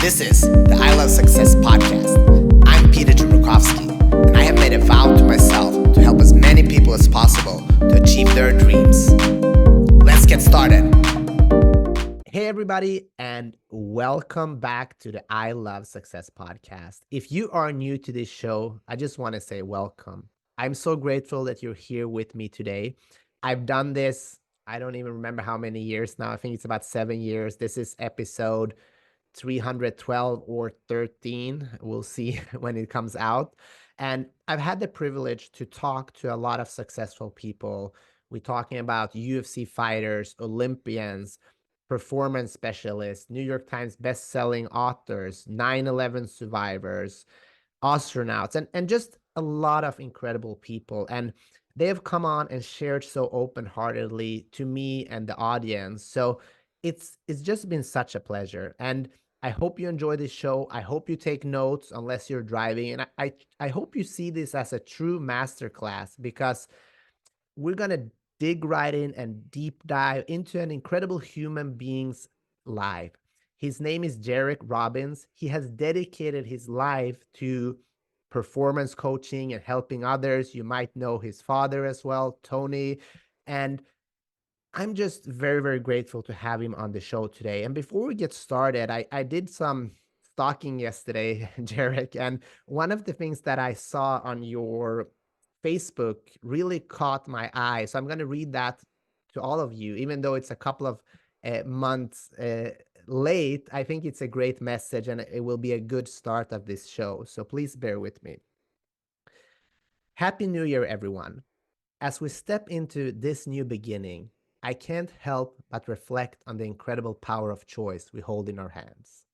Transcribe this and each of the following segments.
This is the I Love Success podcast. I'm Peter Jairek, and I have made a vow to myself to help as many people as possible to achieve their dreams. Let's get started. Hey, everybody, and welcome back to the I Love Success podcast. If you are new to this show, I just want to say welcome. I'm so grateful that you're here with me today. I've done this, I don't even remember how many years now. I think it's about 7 years. This is episode 312 or 13. We'll see when it comes out. And I've had the privilege to talk to a lot of successful people. We're talking about UFC fighters, Olympians, performance specialists, New York Times best-selling authors, 9/11 survivors, astronauts, and just a lot of incredible people. And they have come on and shared so open-heartedly to me and the audience. So it's just been such a pleasure. And I hope you enjoy this show. I hope you take notes unless you're driving. And I hope you see this as a true masterclass, because we're going to dig right in and deep dive into an incredible human being's life. His name is Jairek Robbins. He has dedicated his life to performance coaching and helping others. You might know his father as well, Tony. And I'm just very, very grateful to have him on the show today. And before we get started, I did some stalking yesterday, Jairek, and one of the things that I saw on your Facebook really caught my eye. So I'm going to read that to all of you, even though it's a couple of months late. I think it's a great message, and it will be a good start of this show. So please bear with me. Happy New Year, everyone. As we step into this new beginning, I can't help but reflect on the incredible power of choice we hold in our hands.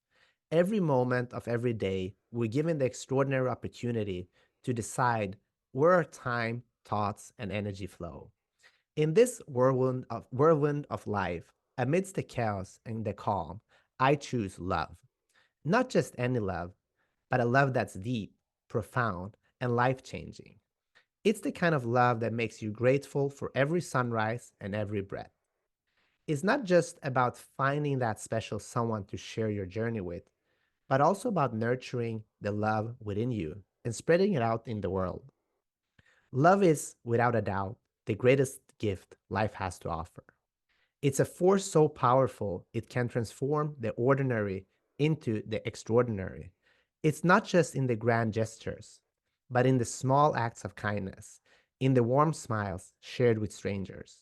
Every moment of every day, we're given the extraordinary opportunity to decide where our time, thoughts, and energy flow. In this whirlwind of life, amidst the chaos and the calm, I choose love. Not just any love, but a love that's deep, profound, and life-changing. It's the kind of love that makes you grateful for every sunrise and every breath. It's not just about finding that special someone to share your journey with, but also about nurturing the love within you and spreading it out in the world. Love is, without a doubt, the greatest gift life has to offer. It's a force so powerful it can transform the ordinary into the extraordinary. It's not just in the grand gestures, but in the small acts of kindness, in the warm smiles shared with strangers,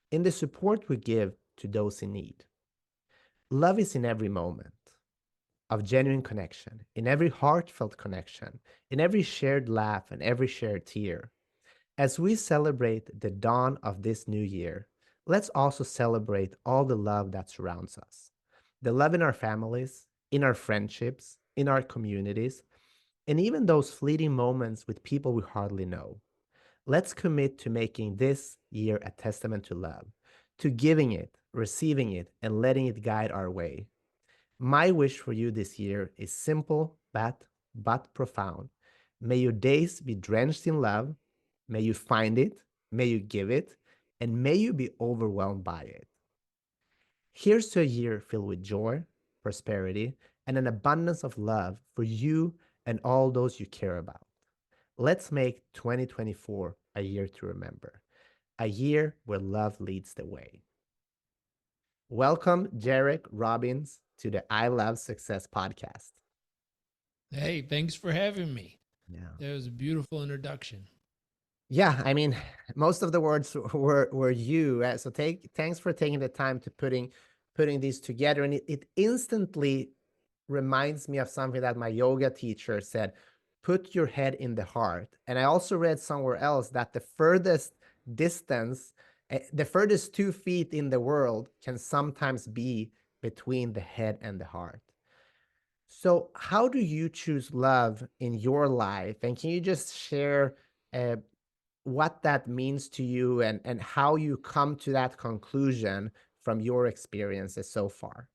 in the support we give to those in need. Love is in every moment of genuine connection, in every heartfelt connection, in every shared laugh and every shared tear. As we celebrate the dawn of this new year, let's also celebrate all the love that surrounds us. The love in our families, in our friendships, in our communities, and even those fleeting moments with people we hardly know. Let's commit to making this year a testament to love, to giving it, receiving it, and letting it guide our way. My wish for you this year is simple but profound. May your days be drenched in love. May you find it, may you give it, and may you be overwhelmed by it. Here's to a year filled with joy, prosperity, and an abundance of love for you and all those you care about. Let's make 2024 a year to remember, a year where love leads the way. Welcome, Jairek Robbins, to the I Love Success podcast. Hey, thanks for having me. Yeah. That was a beautiful introduction. Yeah, I mean, most of the words were you. So thanks for taking the time to putting these together, and it instantly reminds me of something that my yoga teacher said: put your head in the heart. And I also read somewhere else that the furthest distance, the furthest 2 feet in the world can sometimes be between the head and the heart. So how do you choose love in your life? And can you just share uh, what that means to you, and how you come to that conclusion from your experiences so far?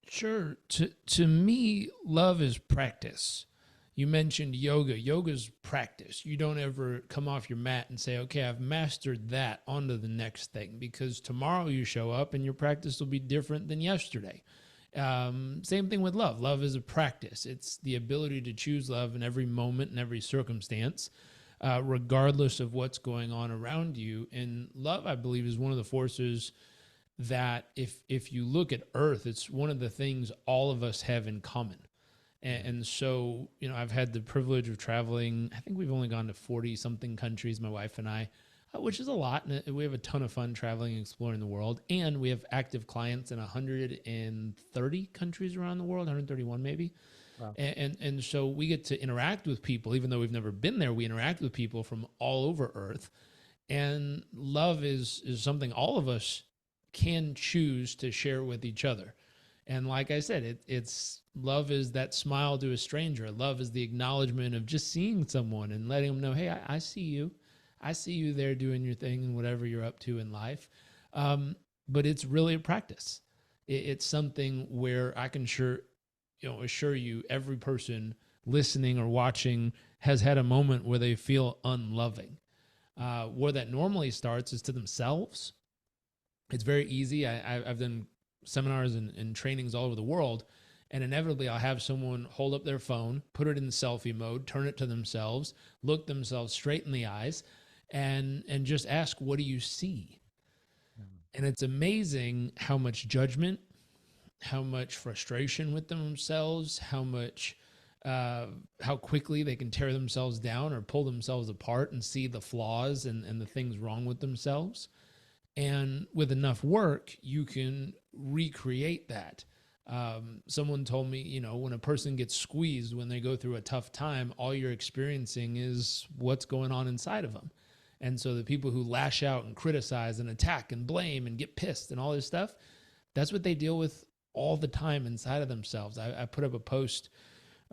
Sure. To me, love is practice. You mentioned yoga. Yoga's practice. You don't ever come off your mat and say, okay, I've mastered that, on to the next thing, because tomorrow you show up and your practice will be different than yesterday. Same thing with love. Love is a practice. It's the ability to choose love in every moment and every circumstance, regardless of what's going on around you. And love, I believe, is one of the forces that if you look at Earth, it's one of the things all of us have in common. And so, I've had the privilege of traveling. I think we've only gone to 40 something countries, my wife and I, which is a lot. And we have a ton of fun traveling and exploring the world. And we have active clients in 130 countries around the world, 131 maybe. Wow. And so we get to interact with people, even though we've never been there. We interact with people from all over Earth. And love is something all of us can choose to share with each other. And like I said, it's love is that smile to a stranger. Love is the acknowledgement of just seeing someone and letting them know, hey, I see you. I see you there doing your thing and whatever you're up to in life. But it's really a practice. It's something where I can assure you every person listening or watching has had a moment where they feel unloving. Where that normally starts is to themselves. It's very easy. I've done seminars and trainings all over the world, and inevitably I'll have someone hold up their phone, put it in selfie mode, turn it to themselves, look themselves straight in the eyes, and just ask, what do you see? And it's amazing how much judgment, how much frustration with themselves, how quickly they can tear themselves down or pull themselves apart and see the flaws and the things wrong with themselves. And with enough work, you can recreate that. Someone told me, when a person gets squeezed, when they go through a tough time, all you're experiencing is what's going on inside of them. And so the people who lash out and criticize and attack and blame and get pissed and all this stuff, that's what they deal with all the time inside of themselves. I put up a post.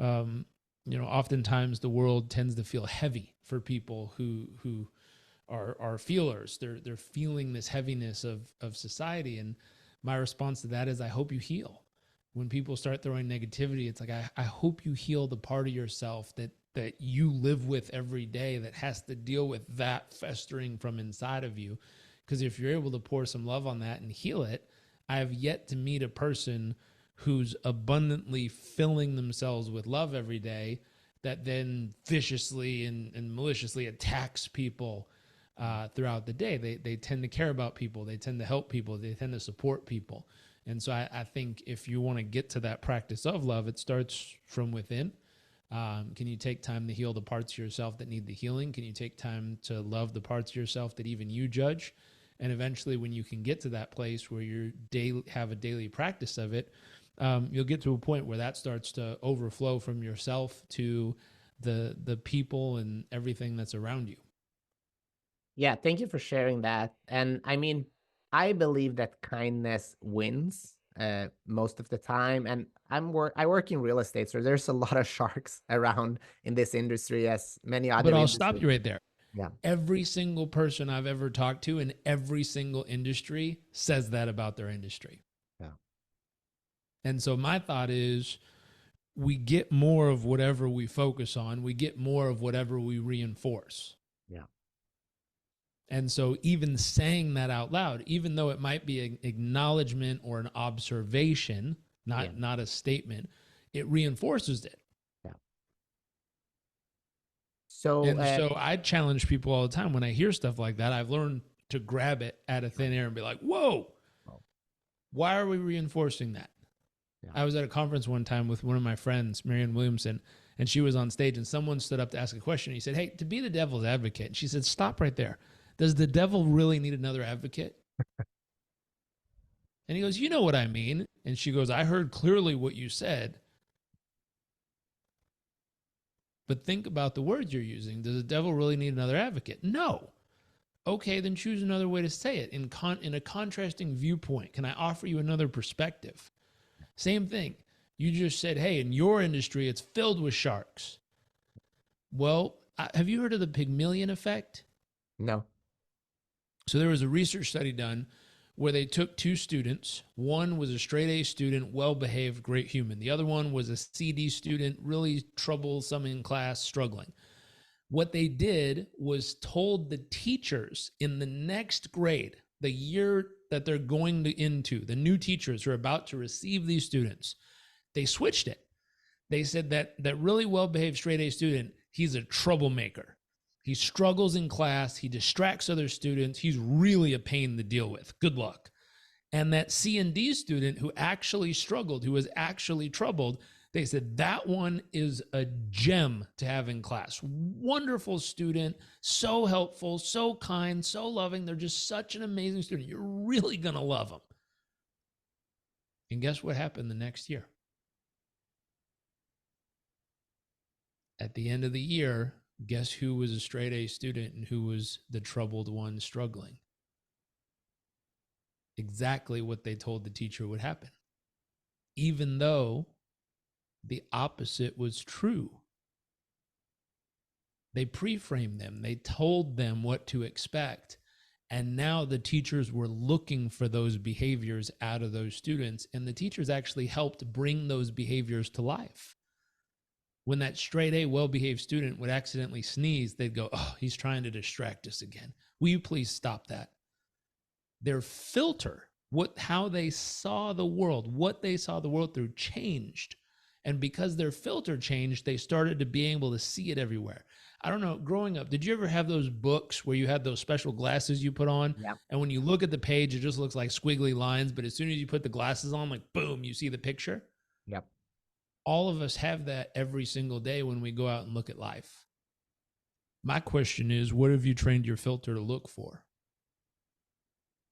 Oftentimes the world tends to feel heavy for people who are feelers. They're feeling this heaviness of society. And my response to that is, I hope you heal. When people start throwing negativity, it's like, I hope you heal the part of yourself that you live with every day that has to deal with that festering from inside of you. Because if you're able to pour some love on that and heal it, I have yet to meet a person who's abundantly filling themselves with love every day that then viciously and maliciously attacks people throughout the day. They tend to care about people. They tend to help people. They tend to support people. And so I think if you want to get to that practice of love, it starts from within. Can you take time to heal the parts of yourself that need the healing? Can you take time to love the parts of yourself that even you judge? And eventually, when you can get to that place where you have a daily practice of it, you'll get to a point where that starts to overflow from yourself to the people and everything that's around you. Yeah, thank you for sharing that. And I mean, I believe that kindness wins most of the time. And I work in real estate, so there's a lot of sharks around in this industry, as many But other I'll stop industries. you right there. Yeah, Every single person I've ever talked to in every single industry says that about their industry. yeah, And so my thought is, we get more of whatever we focus on, we get more of whatever we reinforce. yeah, And so even saying that out loud, even though it might be an acknowledgement or an observation, yeah, not a statement, it reinforces it. yeah. So, And so I challenge people all the time when I hear stuff like that. I've learned to grab it out of thin air and be like, whoa, oh, why are we reinforcing that? yeah, I was at a conference one time with one of my friends, Marianne Williamson, and she was on stage and someone stood up to ask a question. He said, hey, to be the devil's advocate. And she said, stop right there. Does the devil really need another advocate? And he goes, you know what I mean? And she goes, I heard clearly what you said, but think about the words you're using. Does the devil really need another advocate? No. Okay, then choose another way to say it in a contrasting viewpoint. Can I offer you another perspective? Same thing. You just said, hey, in your industry, it's filled with sharks. Well, have you heard of the Pygmalion effect? no, So there was a research study done where they took two students. One was a straight A student, well behaved, great human. The other one was a CD student, really troublesome in class, struggling. What they did was told the teachers in the next grade, the year that they're going to into, the new teachers who are about to receive these students, they switched it. They said that really well-behaved straight A student, he's a troublemaker. He struggles in class. He distracts other students. He's really a pain to deal with. Good luck. And that C and D student who actually struggled, who was actually troubled, they said that one is a gem to have in class. Wonderful student, so helpful, so kind, so loving. They're just such an amazing student. You're really going to love them. And guess what happened the next year? At the end of the year, guess who was a straight A student and who was the troubled one struggling? Exactly what they told the teacher would happen, even though the opposite was true. They pre-framed them. They told them what to expect. And now the teachers were looking for those behaviors out of those students. And the teachers actually helped bring those behaviors to life. When that straight A well-behaved student would accidentally sneeze, they'd go, "Oh, he's trying to distract us again. Will you please stop that?" Their filter, how they saw the world, what they saw the world through changed. And because their filter changed, they started to be able to see it everywhere. I don't know, growing up, did you ever have those books where you had those special glasses you put on? Yeah. And when you look at the page, it just looks like squiggly lines. But as soon as you put the glasses on, like, boom, you see the picture. Yep. All of us have that every single day when we go out and look at life. My question is, what have you trained your filter to look for?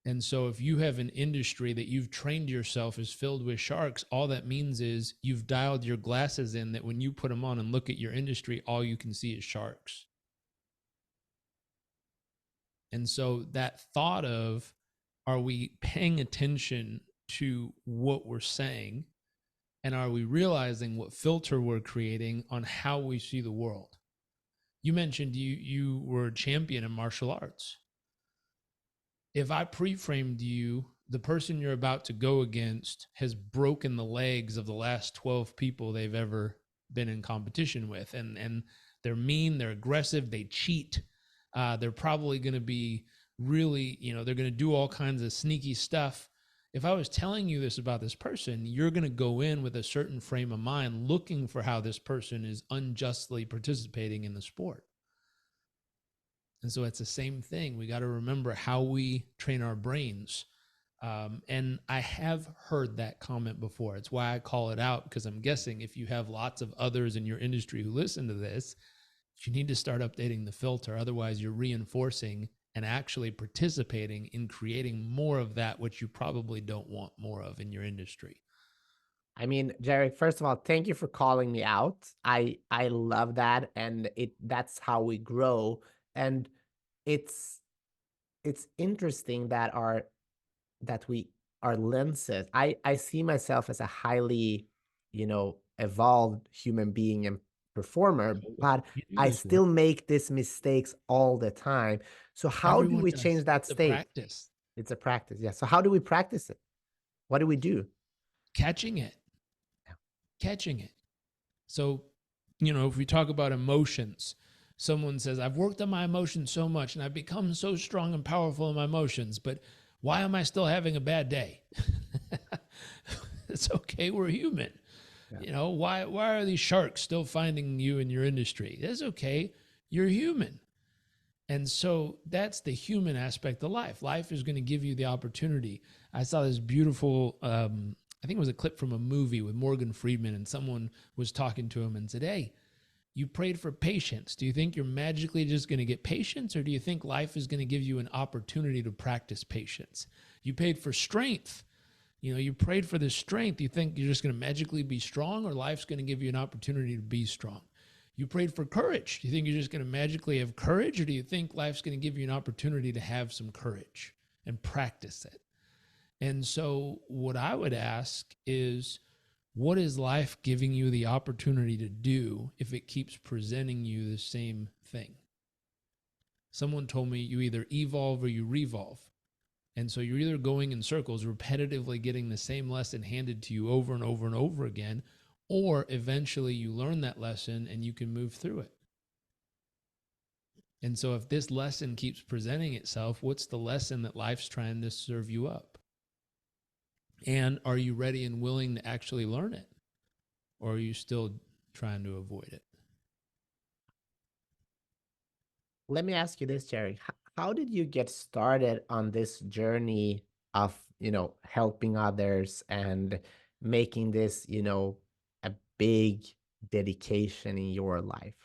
And so if you have an industry that you've trained yourself is filled with sharks, all that means is you've dialed your glasses in that when you put them on and look at your industry, all you can see is sharks. And so that thought of, are we paying attention to what we're saying? And are we realizing what filter we're creating on how we see the world? You mentioned you were a champion in martial arts. If I pre-framed you, the person you're about to go against has broken the legs of the last 12 people they've ever been in competition with. And they're mean, they're aggressive, they cheat. They're probably going to be really, they're going to do all kinds of sneaky stuff. If I was telling you this about this person, you're going to go in with a certain frame of mind looking for how this person is unjustly participating in the sport. And so it's the same thing. We got to remember how we train our brains. And I have heard that comment before. It's why I call it out, because I'm guessing if you have lots of others in your industry who listen to this, you need to start updating the filter. Otherwise, you're reinforcing and actually participating in creating more of that, which you probably don't want more of in your industry. I mean, Jairek, first of all, thank you for calling me out. I love that, and that's how we grow. And it's it's interesting that our lenses. I see myself as a highly, evolved human being and performer, but You do I this work. still make these mistakes all the time. So how do Everyone we does. change that It's a state? practice. It's a practice. Yeah. So how do we practice it? What do we do? Catching it. Yeah. Catching it. So, if we talk about emotions, someone says, I've worked on my emotions so much and I've become so strong and powerful in my emotions, but why am I still having a bad day? It's okay. We're human. Yeah. Why are these sharks still finding you in your industry? It's okay. You're human. And so that's the human aspect of life. Life is going to give you the opportunity. I saw this beautiful, I think it was a clip from a movie with Morgan Freeman, and someone was talking to him and said, hey, you prayed for patience. Do you think you're magically just going to get patience, or do you think life is going to give you an opportunity to practice patience? You paid for strength. You prayed for this strength. You think you're just going to magically be strong, or life's going to give you an opportunity to be strong? You prayed for courage. Do you think you're just going to magically have courage, or do you think life's going to give you an opportunity to have some courage and practice it? And so what I would ask is, what is life giving you the opportunity to do if it keeps presenting you the same thing? Someone told me you either evolve or you revolve. And so you're either going in circles, repetitively getting the same lesson handed to you over and over and over again, or eventually you learn that lesson and you can move through it. And so if this lesson keeps presenting itself, what's the lesson that life's trying to serve you up? And are you ready and willing to actually learn it? Or are you still trying to avoid it? Let me ask you this, Jerry. How did you get started on this journey of, helping others and making this, a big dedication in your life?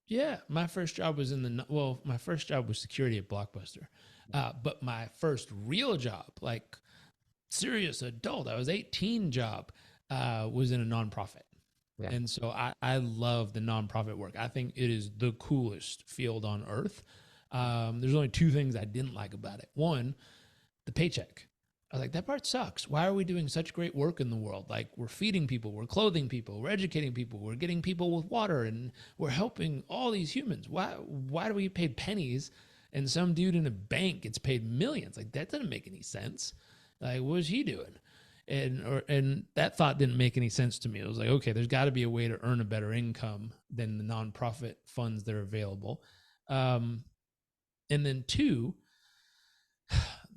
Yeah, my first job was my first job was security at Blockbuster. But my first real job, like serious adult, I was 18 job, was in a nonprofit. Yeah. And so I love the nonprofit work. I think it is the coolest field on earth. There's only two things I didn't like about it. One, the paycheck. I was like, that part sucks. Why are we doing such great work in the world? Like, we're feeding people, we're clothing people, we're educating people, we're getting people with water, and we're helping all these humans. Why do we get paid pennies and some dude in a bank gets paid millions? Like, that doesn't make any sense. Like, what is he doing? And that thought didn't make any sense to me. It was like, okay, there's got to be a way to earn a better income than the nonprofit funds that are available. And then two,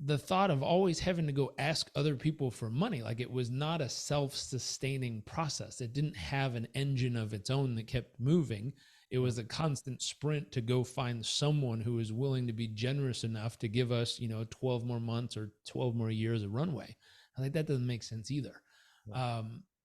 the thought of always having to go ask other people for money, like it was not a self-sustaining process. It didn't have an engine of its own that kept moving. It was a constant sprint to go find someone who is willing to be generous enough to give us, 12 more months or 12 more years of runway. I think that doesn't make sense either. Yeah.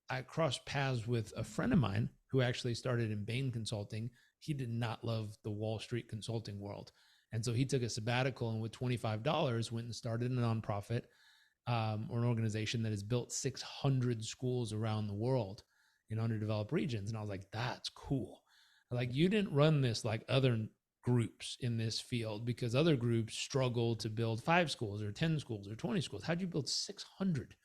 I crossed paths with a friend of mine who actually started in Bain Consulting. He did not love the Wall Street consulting world. And so he took a sabbatical and with $25 went and started a nonprofit, or an organization that has built 600 schools around the world in underdeveloped regions. And I was like, that's cool. Like, you didn't run this like other groups in this field, because other groups struggle to build 5 schools or 10 schools or 20 schools. How'd you build 600?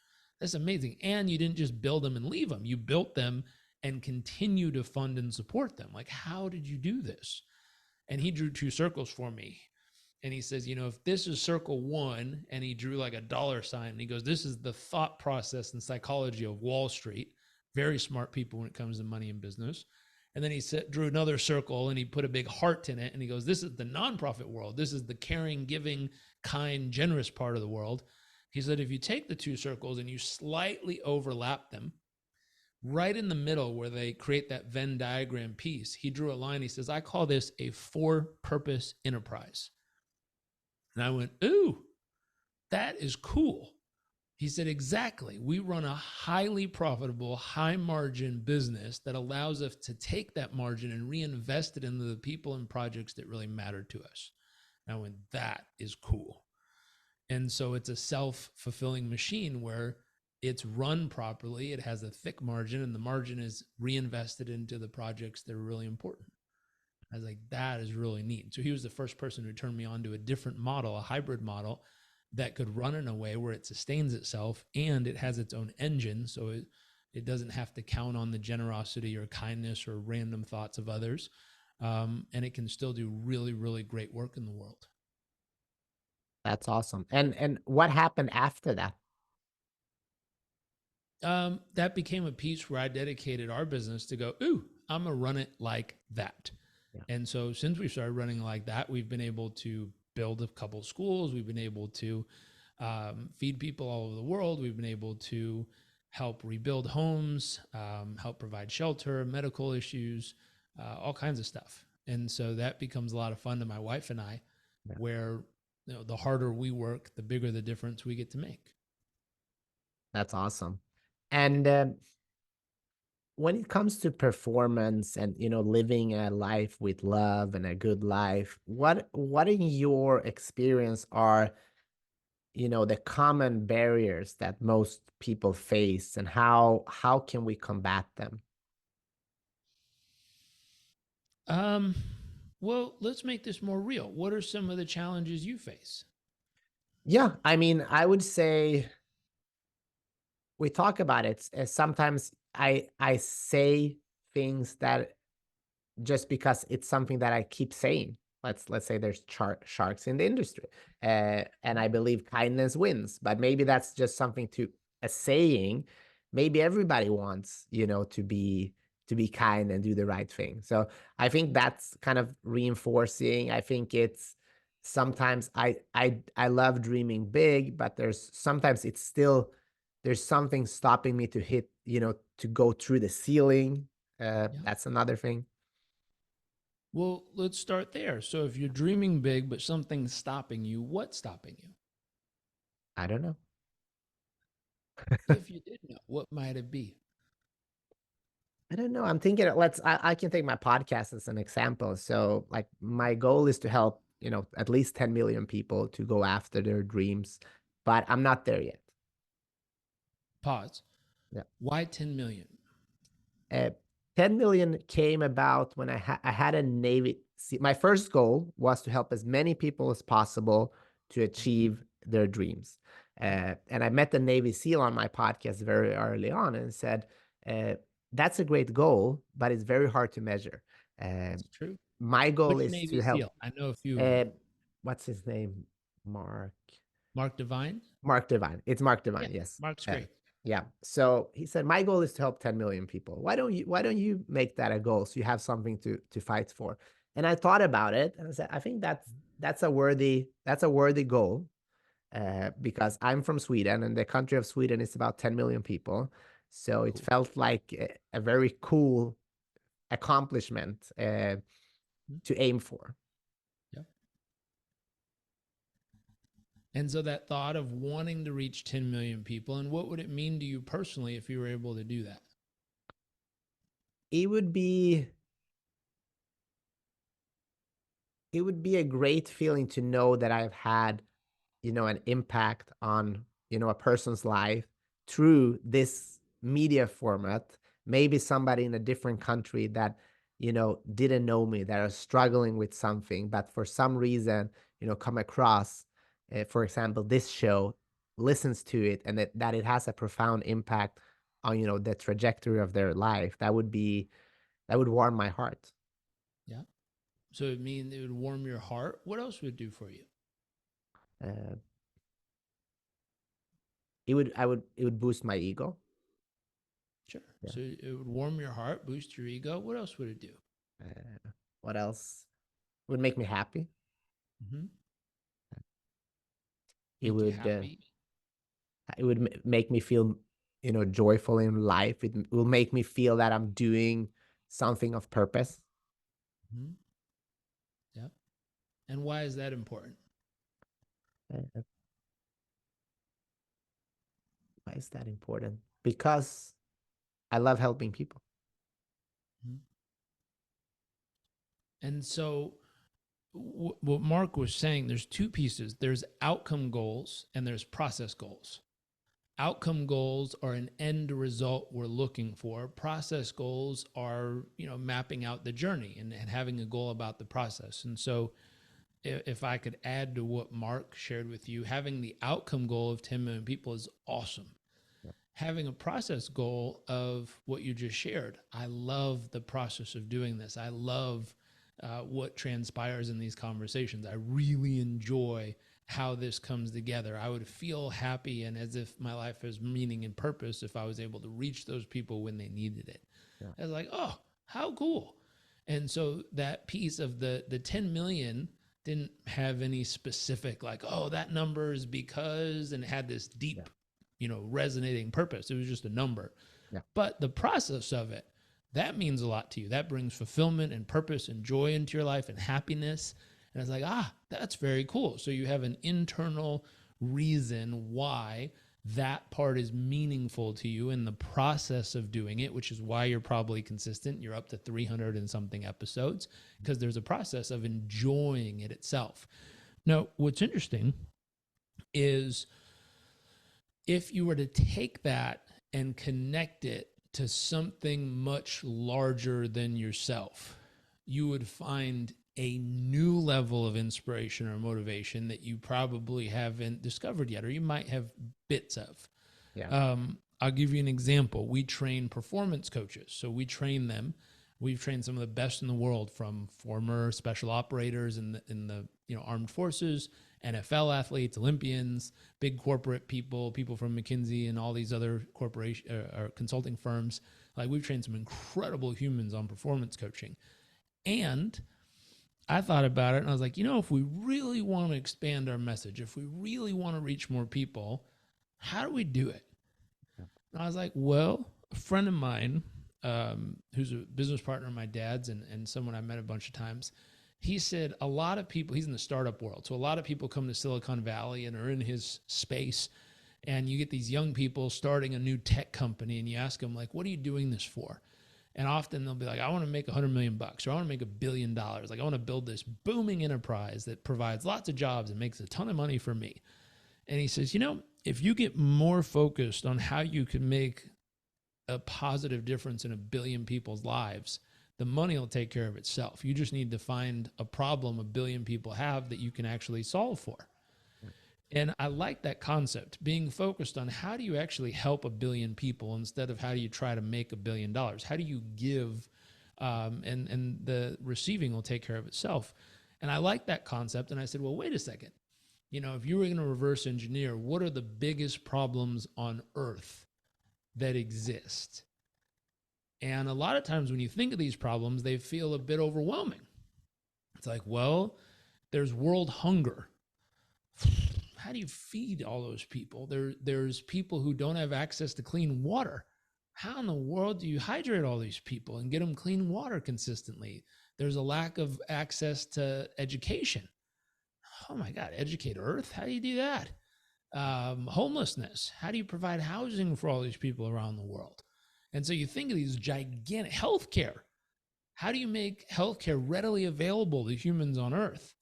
That's amazing. And you didn't just build them and leave them. You built them and continue to fund and support them. Like, how did you do this? And he drew 2 circles for me. And he says, if this is circle 1, and he drew like a dollar sign, and he goes, this is the thought process and psychology of Wall Street. Very smart people when it comes to money and business. And then he drew another circle, and he put a big heart in it. And he goes, this is the nonprofit world. This is the caring, giving, kind, generous part of the world. He said, if you take the 2 circles and you slightly overlap them, right in the middle where they create that Venn diagram piece, he drew a line. He says, I call this a for-purpose enterprise. And I went, ooh, that is cool. He said, exactly. We run a highly profitable, high margin business that allows us to take that margin and reinvest it into the people and projects that really matter to us. And I went, that is cool. And so it's a self-fulfilling machine where it's run properly. It has a thick margin, and the margin is reinvested into the projects that are really important. I was like, that is really neat. So he was the first person who turned me on to a different model, a hybrid model that could run in a way where it sustains itself and it has its own engine. So it doesn't have to count on the generosity or kindness or random thoughts of others. And it can still do really, really great work in the world. That's awesome. And what happened after that? That became a piece where I dedicated our business to go, ooh, I'm going to run it like that. Yeah. And so since we started running like that, we've been able to build a couple schools. We've been able to feed people all over the world. We've been able to help rebuild homes, help provide shelter, medical issues, all kinds of stuff. And so that becomes a lot of fun to my wife and I, Yeah. where the harder we work, the bigger the difference we get to make. That's awesome. And when it comes to performance and living a life with love and a good life, what in your experience are the common barriers that most people face, and how can we combat them? Um, well, let's make this more real. What are some of the challenges you face? Yeah, I mean, I would say we talk about it. Sometimes I say things that just because it's something that I keep saying. Let's say there's sharks in the industry, and I believe kindness wins. But maybe that's just something to a saying. Maybe everybody wants to to be kind and do the right thing. So I think that's kind of reinforcing. I think it's sometimes I love dreaming big, but there's sometimes it's still there's something stopping me to hit, to go through the ceiling. Yeah. That's another thing. Well, let's start there. So if you're dreaming big, but something's stopping you, what's stopping you? I don't know. If you did know, what might it be? I don't know. I'm thinking I can take my podcast as an example. So like my goal is to help, at least 10 million people to go after their dreams, but I'm not there yet. Pause. Yeah. Why 10 million? Uh, 10 million came about when I had a Navy. My first goal was to help as many people as possible to achieve their dreams. And I met the Navy SEAL on my podcast very early on and said, uh, that's a great goal, but it's very hard to measure. Uh, It's true. my goal Which is Navy to help. SEAL? I know a few of them. Uh, what's his name? Mark. Mark Divine? Mark Divine. It's Mark Yeah, Divine. Yes. Mark's Uh, great. yeah. So he said, my goal is to help 10 million people. Why don't you make that a goal so you have something to fight for? And I thought about it and I said, I think that's a worthy goal, because I'm from Sweden and the country of Sweden is about 10 million people. So it Cool. felt like a very cool accomplishment, Mhm. to aim for. Yep. And so that thought of wanting to reach 10 million people, and what would it mean to you personally if you were able to do that? It would be it would be a great feeling to know that I've had, an impact on, a person's life through this media format. Maybe somebody in a different country that, didn't know me, that are struggling with something, but for some reason, come across, for example, this show, listens to it, and that it has a profound impact on, the trajectory of their life. That would warm my heart. Yeah. So it mean it would warm your heart. What else would it do for you? Uh, it would boost my ego. Sure. Yeah. So it would warm your heart, boost your ego. What else would it do? What else would make me happy? Mm-hmm. It Make you would uh, happy. it would make me feel, joyful in life. It will make me feel that I'm doing something of purpose. Mm-hmm. Yep. And why is that important? Uh, why is that important? Because I love helping people. Mm-hmm. And so what Mark was saying, there's two pieces. There's outcome goals and there's process goals. Outcome goals are an end result we're looking for. Process goals are, mapping out the journey and having a goal about the process. And so if I could add to what Mark shared with you, having the outcome goal of 10 million people is awesome. Yeah. Having a process goal of what you just shared, I love the process of doing this. I love what transpires in these conversations. I really enjoy how this comes together. I would feel happy and as if my life has meaning and purpose if I was able to reach those people when they needed it. Yeah. I was like, oh, how cool. And so that piece of the 10 million didn't have any specific like, oh, that number is because, and it had this Yeah. deep, resonating purpose. It was just a number. Yeah. But the process of it, that means a lot to you. That brings fulfillment and purpose and joy into your life and happiness. And it's like, that's very cool. So you have an internal reason why that part is meaningful to you in the process of doing it, which is why you're probably consistent. You're up to 300 and something episodes because there's a process of enjoying it itself. Now, what's interesting is if you were to take that and connect it to something much larger than yourself, you would find a new level of inspiration or motivation that you probably haven't discovered yet, or you might have bits of. Yeah. I'll give you an example. We train performance coaches. So we train them. We've trained some of the best in the world, from former special operators in the armed forces, NFL athletes, Olympians, big corporate people, people from McKinsey and all these other corporation or consulting firms. Like we've trained some incredible humans on performance coaching. And I thought about it and I was like, if we really want to expand our message, if we really want to reach more people, how do we do it? And I was like, well, a friend of mine, who's a business partner of my dad's and someone I met a bunch of times, he said a lot of people, he's in the startup world. So a lot of people come to Silicon Valley and are in his space. And you get these young people starting a new tech company and you ask them, like, what are you doing this for? And often they'll be like, I want to make $100 million or I want to make $1 billion. Like, I want to build this booming enterprise that provides lots of jobs and makes a ton of money for me. And he says, if you get more focused on how you can make a positive difference in 1 billion people's lives, the money will take care of itself. You just need to find a problem 1 billion people have that you can actually solve for. And I like that concept, being focused on how do you actually help 1 billion people instead of how do you try to make $1 billion? How do you give, and the receiving will take care of itself. And I like that concept. And I said, well, wait a second. If you were going to reverse engineer, what are the biggest problems on earth that exist? And a lot of times when you think of these problems, they feel a bit overwhelming. It's like, well, there's world hunger. How do you feed all those people? There's people who don't have access to clean water. How in the world do you hydrate all these people and get them clean water consistently? There's a lack of access to education. Oh my God, educate Earth? How do you do that? Homelessness. How do you provide housing for all these people around the world? And so you think of these gigantic healthcare. How do you make healthcare readily available to humans on Earth?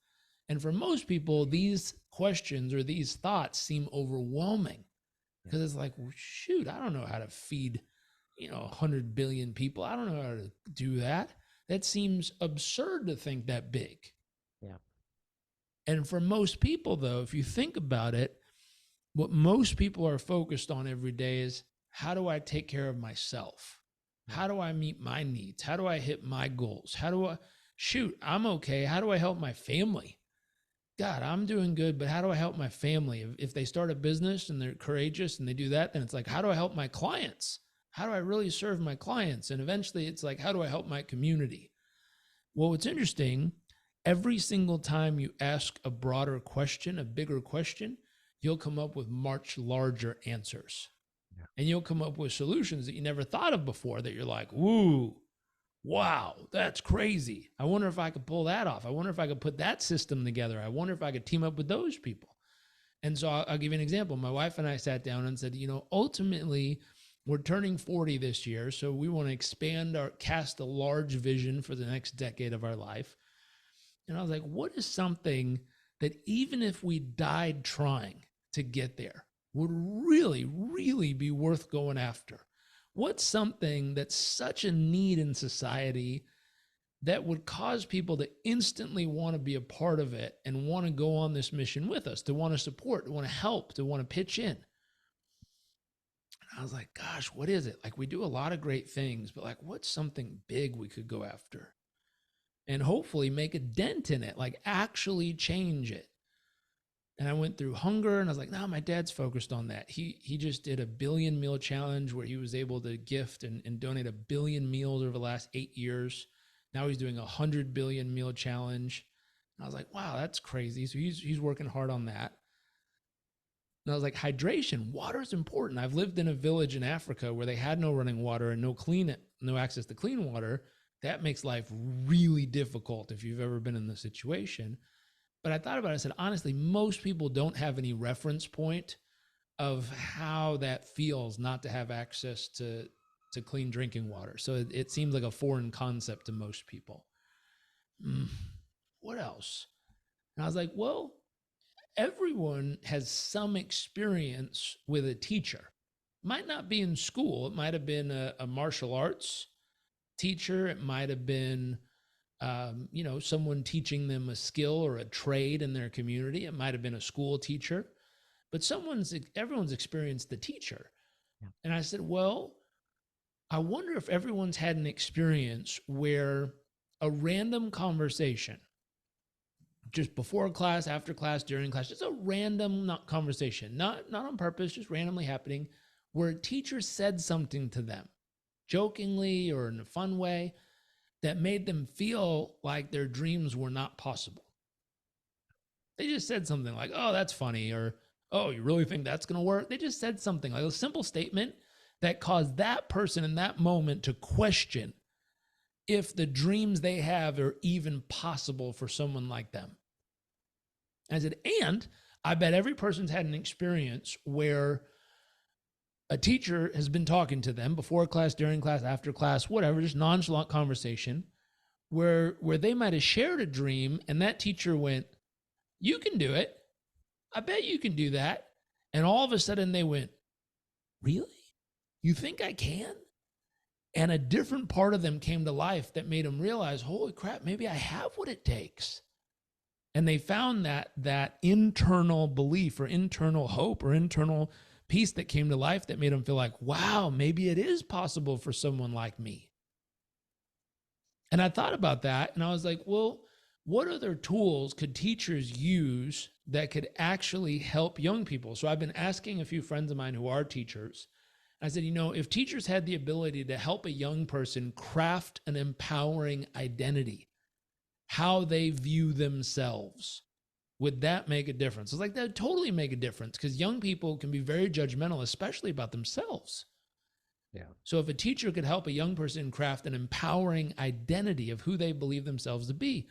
And for most people, these questions or these thoughts seem overwhelming because it's like, well, shoot, I don't know how to feed, 100 billion people. I don't know how to do that. That seems absurd to think that big. Yeah. And for most people, though, if you think about it, what most people are focused on every day is how do I take care of myself? How do I meet my needs? How do I hit my goals? I'm okay. How do I help my family? God, I'm doing good, but how do I help my family? If they start a business and they're courageous and they do that, then it's like, how do I help my clients? How do I really serve my clients? And eventually it's like, how do I help my community? Well, what's interesting, every single time you ask a broader question, a bigger question, you'll come up with much larger answers. Yeah. And you'll come up with solutions that you never thought of before that you're like, woo, wow, that's crazy. I wonder if I could pull that off. I wonder if I could put that system together. I wonder if I could team up with those people. And so I'll give you an example. My wife and I sat down and said, ultimately, we're turning 40 this year. So we want to cast a large vision for the next decade of our life. And I was like, what is something that even if we died trying to get there would really, really be worth going after? What's something that's such a need in society that would cause people to instantly want to be a part of it and want to go on this mission with us, to want to support, to want to help, to want to pitch in? And I was like, gosh, what is it? Like, we do a lot of great things, but like, what's something big we could go after and hopefully make a dent in it, like actually change it? And I went through hunger and I was like, no, my dad's focused on that. He just did a 1 billion meal challenge where he was able to gift and donate 1 billion meals over the last 8 years. Now he's doing a 100 billion meal challenge. And I was like, wow, that's crazy. So he's working hard on that. And I was like, hydration, water is important. I've lived in a village in Africa where they had no running water and no access to clean water. That makes life really difficult if you've ever been in the situation. But I thought about it. I said, honestly, most people don't have any reference point of how that feels not to have access to clean drinking water. So it seems like a foreign concept to most people. What else? And I was like, well, everyone has some experience with a teacher. Might not be in school. It might have been a martial arts teacher. It might have been someone teaching them a skill or a trade in their community. It might have been a school teacher, but everyone's experienced the teacher. Yeah. And I said, well, I wonder if everyone's had an experience where a random conversation just before class, after class, during class, just a random conversation, not on purpose, just randomly happening, where a teacher said something to them, jokingly or in a fun way, that made them feel like their dreams were not possible. They just said something like, oh, that's funny, or oh, you really think that's going to work? They just said something like a simple statement that caused that person in that moment to question if the dreams they have are even possible for someone like them. I said, and I bet every person's had an experience where a teacher has been talking to them before class, during class, after class, whatever, just nonchalant conversation, where they might have shared a dream and that teacher went, you can do it. I bet you can do that. And all of a sudden they went, really? You think I can? And a different part of them came to life that made them realize, holy crap, maybe I have what it takes. And they found that internal belief or internal hope or internal peace that came to life that made them feel like, wow, maybe it is possible for someone like me. And I thought about that and I was like, well, what other tools could teachers use that could actually help young people? So I've been asking a few friends of mine who are teachers. I said, if teachers had the ability to help a young person craft an empowering identity, how they view themselves, would that make a difference? It's like, that would totally make a difference, because young people can be very judgmental, especially about themselves. Yeah. So if a teacher could help a young person craft an empowering identity of who they believe themselves to be,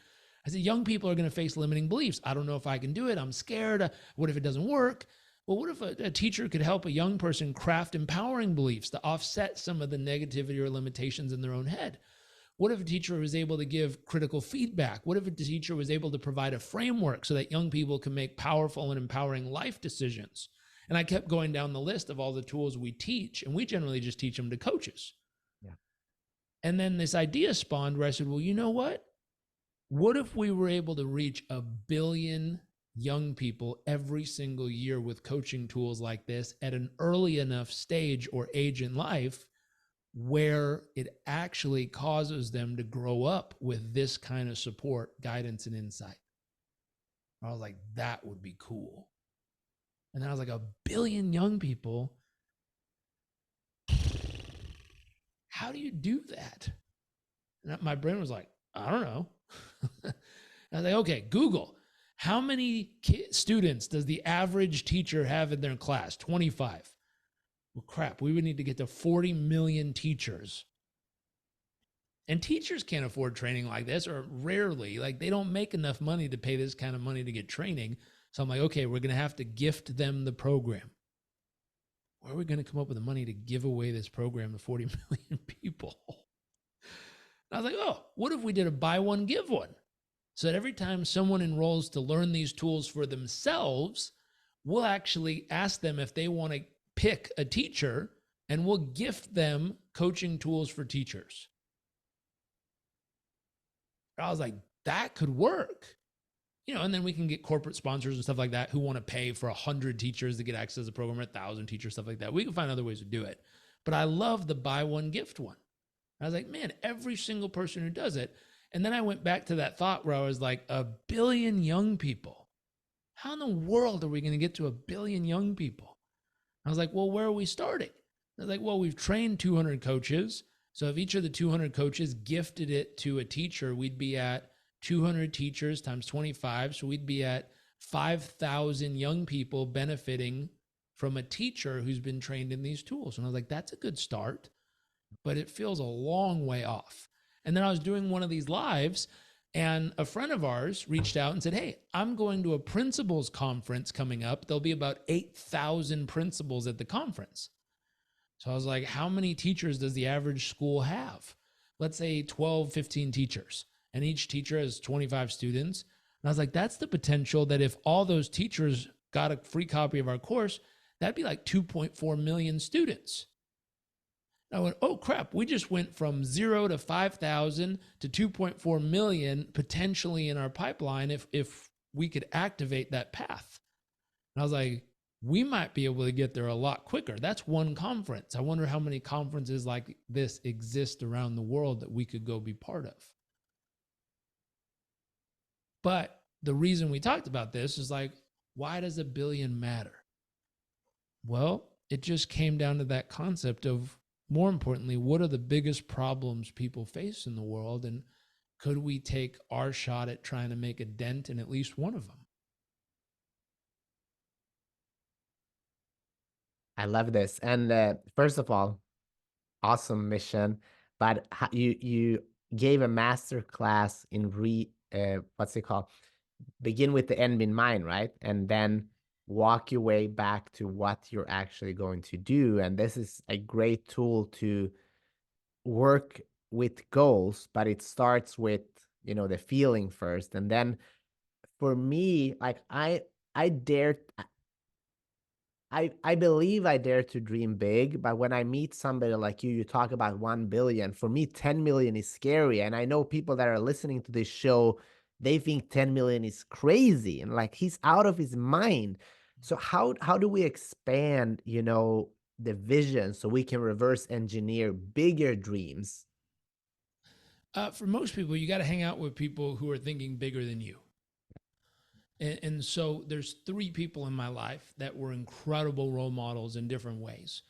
I said, young people are going to face limiting beliefs. I don't know if I can do it. I'm scared. What if it doesn't work? Well, what if a teacher could help a young person craft empowering beliefs to offset some of the negativity or limitations in their own head? What if a teacher was able to give critical feedback? What if a teacher was able to provide a framework so that young people can make powerful and empowering life decisions? And I kept going down the list of all the tools we teach, and we generally just teach them to coaches. Yeah. And then this idea spawned where I said, well, you know what? What if we were able to reach 1 billion young people every single year with coaching tools like this at an early enough stage or age in life where it actually causes them to grow up with this kind of support, guidance, and insight? I was like, that would be cool. And then I was like, 1 billion young people. How do you do that? And my brain was like, I don't know. I was like, okay, Google. How many students does the average teacher have in their class? 25. Well, crap, we would need to get to 40 million teachers. And teachers can't afford training like this, or rarely. Like, they don't make enough money to pay this kind of money to get training. So I'm like, okay, we're going to have to gift them the program. Where are we going to come up with the money to give away this program to 40 million people? And I was like, oh, what if we did a buy one, give one? So that every time someone enrolls to learn these tools for themselves, we'll actually ask them if they want to pick a teacher, and we'll gift them coaching tools for teachers. I was like, that could work. And then we can get corporate sponsors and stuff like that who want to pay for 100 teachers to get access to the program, or 1,000 teachers, stuff like that. We can find other ways to do it. But I love the buy one, gift one. I was like, man, every single person who does it. And then I went back to that thought where I was like, 1 billion young people. How in the world are we going to get to 1 billion young people? I was like, well, where are we starting? I was like, well, we've trained 200 coaches. So if each of the 200 coaches gifted it to a teacher, we'd be at 200 teachers times 25. So we'd be at 5,000 young people benefiting from a teacher who's been trained in these tools. And I was like, that's a good start, but it feels a long way off. And then I was doing one of these lives, and a friend of ours reached out and said, hey, I'm going to a principals conference coming up. There'll be about 8,000 principals at the conference. So I was like, how many teachers does the average school have? Let's say 12, 15 teachers, and each teacher has 25 students. And I was like, that's the potential that if all those teachers got a free copy of our course, that'd be like 2.4 million students. I went, oh crap, we just went from 0 to 5,000 to 2.4 million potentially in our pipeline if we could activate that path. And I was like, we might be able to get there a lot quicker. That's one conference. I wonder how many conferences like this exist around the world that we could go be part of. But the reason we talked about this is like, why does a billion matter? Well, it just came down to that concept of, more importantly, what are the biggest problems people face in the world? And could we take our shot at trying to make a dent in at least one of them? I love this. And first of all, awesome mission. But you gave a master class in what's it called? Begin with the end in mind, right? And then walk your way back to what you're actually going to do. And this is a great tool to work with goals, but it starts with, the feeling first. And then for me, like I dare I believe I dare to dream big, but when I meet somebody like you talk about 1 billion. For me, 10 million is scary. And I know people that are listening to this show, they think 10 million is crazy and like he's out of his mind. So how do we expand, the vision so we can reverse engineer bigger dreams? For most people, you got to hang out with people who are thinking bigger than you. And so there's three people in my life that were incredible role models in different ways.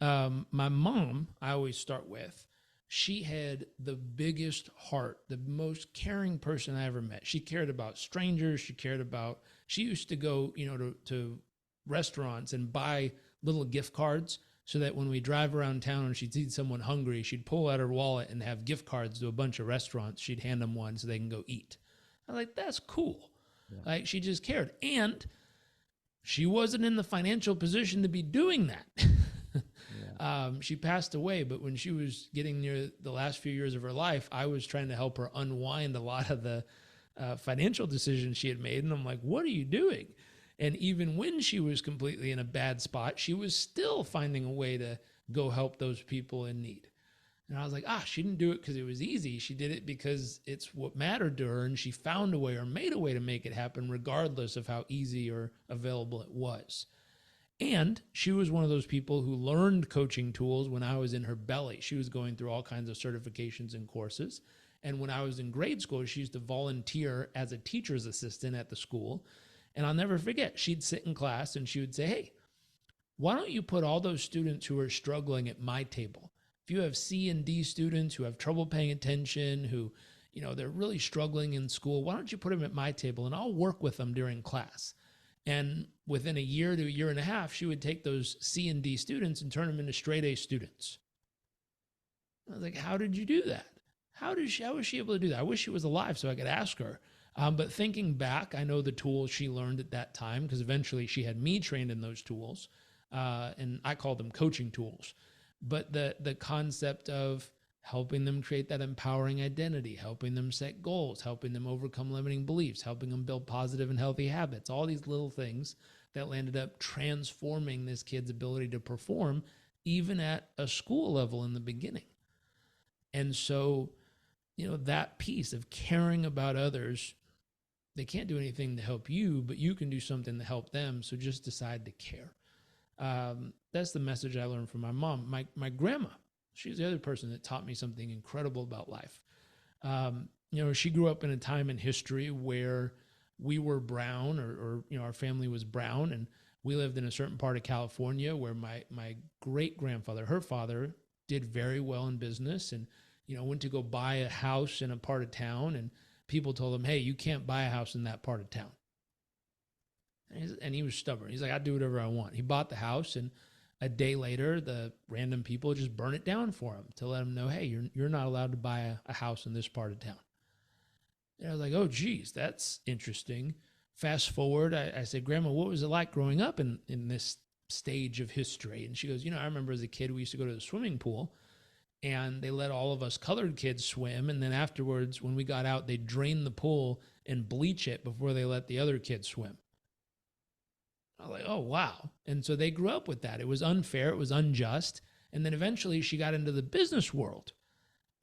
My mom, I always start with, she had the biggest heart, the most caring person I ever met. She cared about strangers. She used to go, to restaurants and buy little gift cards so that when we drive around town and she'd see someone hungry, she'd pull out her wallet and have gift cards to a bunch of restaurants. She'd hand them one so they can go eat. I'm like, that's cool. Yeah. Like, she just cared. And she wasn't in the financial position to be doing that. She passed away, but when she was getting near the last few years of her life, I was trying to help her unwind a lot of the financial decisions she had made. And I'm like, what are you doing? And even when she was completely in a bad spot, she was still finding a way to go help those people in need. And I was like, she didn't do it because it was easy. She did it because it's what mattered to her. And she found a way or made a way to make it happen, regardless of how easy or available it was. And she was one of those people who learned coaching tools when I was in her belly. She was going through all kinds of certifications and courses. And when I was in grade school, she used to volunteer as a teacher's assistant at the school. And I'll never forget, she'd sit in class and she would say, hey, why don't you put all those students who are struggling at my table? If you have C and D students who have trouble paying attention, who, they're really struggling in school, why don't you put them at my table and I'll work with them during class? And within a year to a year and a half, she would take those C and D students and turn them into straight A students. I was like, how did you do that? How was she able to do that? I wish she was alive so I could ask her. But thinking back, I know the tools she learned at that time because eventually she had me trained in those tools. And I call them coaching tools. But the concept of helping them create that empowering identity, helping them set goals, helping them overcome limiting beliefs, helping them build positive and healthy habits, all these little things that landed up transforming this kid's ability to perform even at a school level in the beginning. And so, that piece of caring about others, they can't do anything to help you, but you can do something to help them. So just decide to care. That's the message I learned from my mom. My grandma, she's the other person that taught me something incredible about life. She grew up in a time in history where we were brown, or our family was brown, and we lived in a certain part of California where my great grandfather, her father, did very well in business, and went to go buy a house in a part of town, and people told him, hey, you can't buy a house in that part of town. And he was stubborn. He's like, I do whatever I want. He bought the house, and a day later, the random people just burn it down for him to let him know, hey, you're not allowed to buy a house in this part of town. And I was like, oh, geez, that's interesting. Fast forward, I said, Grandma, what was it like growing up in this stage of history? And she goes, I remember as a kid, we used to go to the swimming pool, and they let all of us colored kids swim. And then afterwards, when we got out, they drained the pool and bleach it before they let the other kids swim. I was like, oh, wow. And so they grew up with that. It was unfair. It was unjust. And then eventually she got into the business world,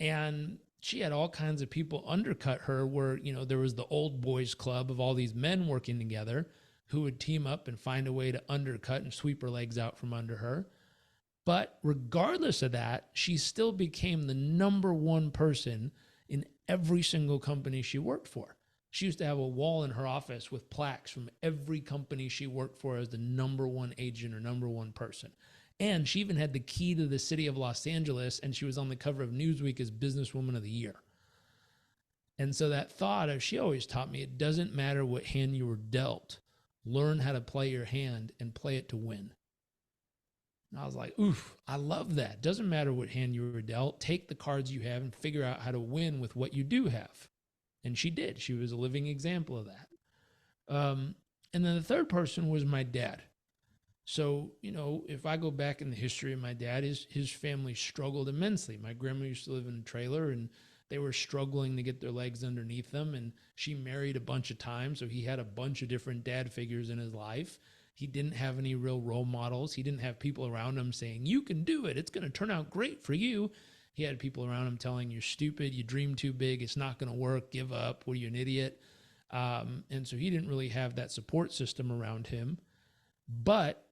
and she had all kinds of people undercut her where, there was the old boys club of all these men working together who would team up and find a way to undercut and sweep her legs out from under her. But regardless of that, she still became the number one person in every single company she worked for. She used to have a wall in her office with plaques from every company she worked for as the number one agent or number one person. And she even had the key to the city of Los Angeles, and she was on the cover of Newsweek as Businesswoman of the Year. And so that thought of, she always taught me, it doesn't matter what hand you were dealt. Learn how to play your hand and play it to win. And I was like, oof, I love that. Doesn't matter what hand you were dealt. Take the cards you have and figure out how to win with what you do have. And she did. She was a living example of that. And then the third person was my dad. So, if I go back in the history of my dad, his family struggled immensely. My grandma used to live in a trailer, and they were struggling to get their legs underneath them. And she married a bunch of times. So he had a bunch of different dad figures in his life. He didn't have any real role models. He didn't have people around him saying, you can do it. It's going to turn out great for you. He had people around him telling, you're stupid, you dream too big, it's not going to work, give up, what are you, an idiot? And so he didn't really have that support system around him, but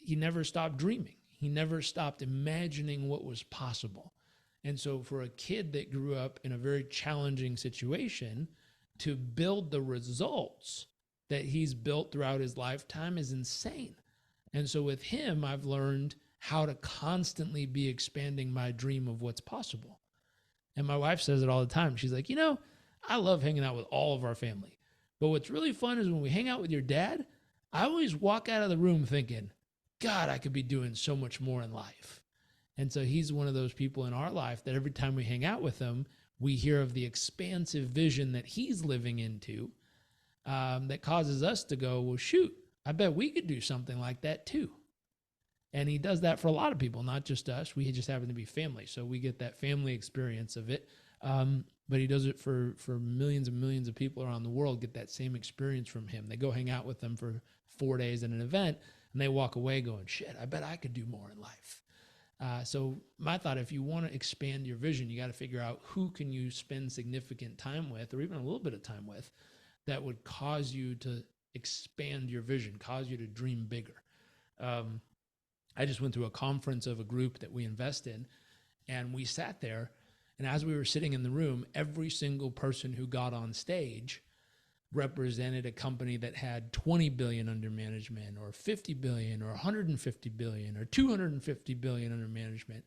he never stopped dreaming. He never stopped imagining what was possible. And so for a kid that grew up in a very challenging situation, to build the results that he's built throughout his lifetime is insane. And so with him, I've learned how to constantly be expanding my dream of what's possible. And my wife says it all the time. She's like, I love hanging out with all of our family. But what's really fun is when we hang out with your dad, I always walk out of the room thinking, God, I could be doing so much more in life. And so he's one of those people in our life that every time we hang out with him, we hear of the expansive vision that he's living into, that causes us to go, well, shoot, I bet we could do something like that too. And he does that for a lot of people, not just us. We just happen to be family. So we get that family experience of it. But he does it for millions and millions of people around the world, get that same experience from him. They go hang out with them for 4 days at an event, and they walk away going, shit, I bet I could do more in life. So my thought, if you want to expand your vision, you got to figure out who can you spend significant time with, or even a little bit of time with, that would cause you to expand your vision, cause you to dream bigger. I just went through a conference of a group that we invest in, and we sat there, and as we were sitting in the room, every single person who got on stage represented a company that had 20 billion under management, or 50 billion, or 150 billion, or 250 billion under management.